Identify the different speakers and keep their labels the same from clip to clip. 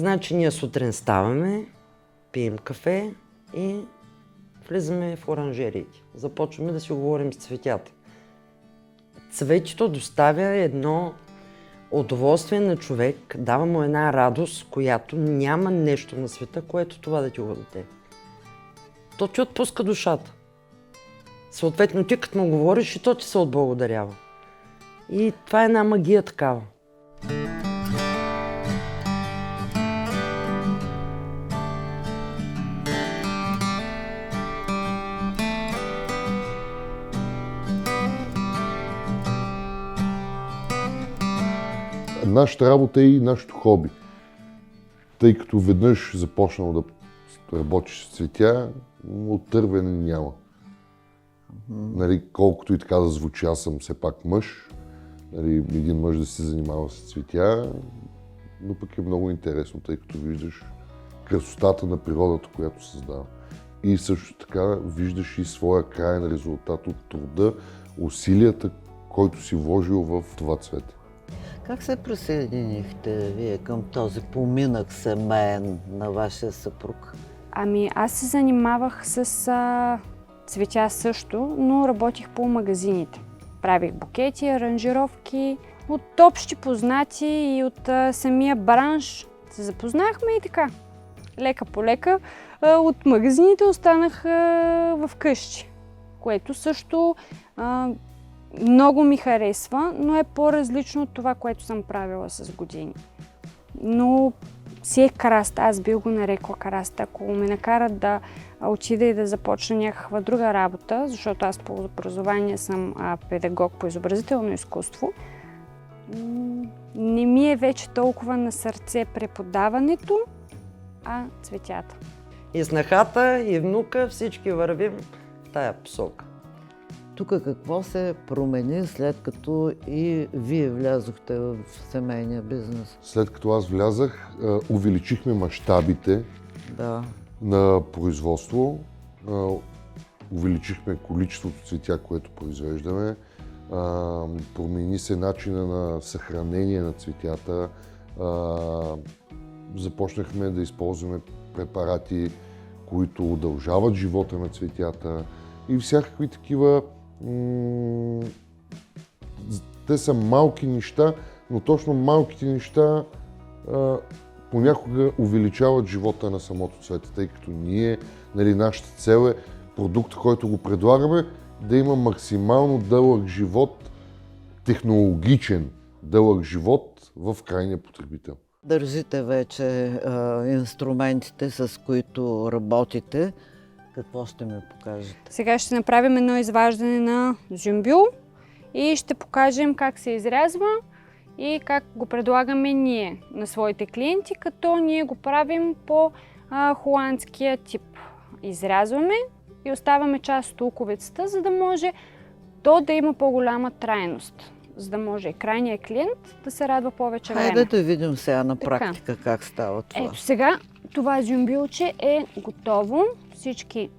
Speaker 1: Значи ние сутрин ставаме, пием кафе и влизаме в оранжериите. Започваме да си говорим с цветята. Цветето доставя едно удоволствие на човек, дава му една радост, която няма нещо на света, което това да ти го даде. То ти отпуска душата. Съответно, ти като му говориш и то ти се отблагодарява. И това е една магия такава.
Speaker 2: Нашата работа е и нашето хоби. Тъй като веднъж започнал да работиш с цветя, оттърване няма. Нали, колкото и така да звучи, аз съм все пак мъж. Нали, един мъж да се занимава с цветя, но пък е много интересно, тъй като виждаш красотата на природата, която създава. И също така виждаш и своя краен резултат от труда, усилията, който си вложил в това цвете.
Speaker 3: Как се присъединихте вие към този поминък семейен на вашия съпруг?
Speaker 4: Ами аз се занимавах с цветя също, но работих по магазините. Правих букети, аранжировки. От общи познати и от самия бранш се запознахме и така. Лека по лека от магазините останах в къщи, което също много ми харесва, но е по-различно от това, което съм правила с години. Но си е краста, аз бих го нарекла краста. Ако ме накарат да отида и да започна някаква друга работа, защото аз по образование съм педагог по изобразително изкуство, не ми е вече толкова на сърце преподаването, а цветята.
Speaker 1: И снахата, и внука, всички вървим в тая посока.
Speaker 3: Тук какво се промени след като и вие влязохте в семейния бизнес?
Speaker 2: След като аз влязах, увеличихме мащабите на производство, увеличихме количеството цветя, което произвеждаме, промени се начина на съхранение на цветята, започнахме да използваме препарати, които удължават живота на цветята и всякакви такива. Те са малки неща, но точно малките неща понякога увеличават живота на самото цвете, тъй като ние, нали, нашата цел е продукт, който го предлагаме, да има максимално дълъг живот, технологичен дълъг живот в крайния потребител.
Speaker 3: Държите вече инструментите, с които работите. Какво ще ми покажете?
Speaker 4: Сега ще направим едно изваждане на зюмбюл и ще покажем как се изрязва и как го предлагаме ние на своите клиенти, като ние го правим по холандския тип. Изрязваме и оставаме част от луковицата, за да може то да има по-голяма трайност, за да може крайният клиент да се радва повече време.
Speaker 3: Хайде да видим сега на практика как става това.
Speaker 4: Ето сега това зюмбюлче е готово. Всички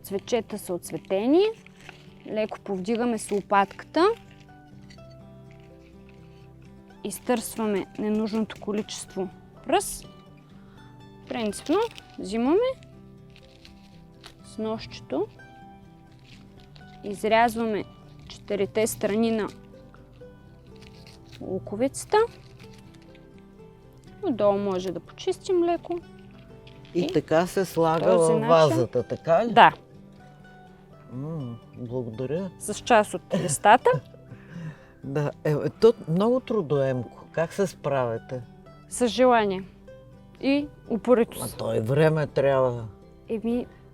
Speaker 4: цветчета са отцветени. Леко повдигаме с лопатката. Изтърсваме ненужното количество пръст. Принципно взимаме с ножчето. Изрязваме 4-те страни на луковицата. Отдолу може да почистим леко.
Speaker 3: И така се слага във вазата, така ли?
Speaker 4: Да.
Speaker 3: Благодаря.
Speaker 4: С част от листата.
Speaker 3: Да, то много трудоемко. Как се справяте?
Speaker 4: С желание. И упоритост.
Speaker 3: То и време трябва.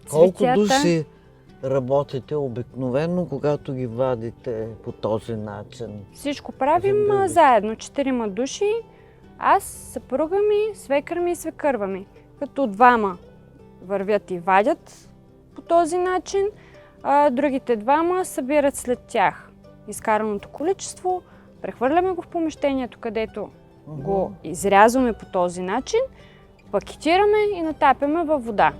Speaker 3: Колко
Speaker 4: Цветята...
Speaker 3: души работите обикновено, когато ги вадите по този начин?
Speaker 4: Всичко правим заедно. 4 души. Аз, съпруга ми, свекър ми и свекърва ми. Като двама вървят и вадят по този начин, а другите двама събират след тях изкараното количество, прехвърляме го в помещението, където го изрязваме по този начин, пакетираме и натапяме във вода.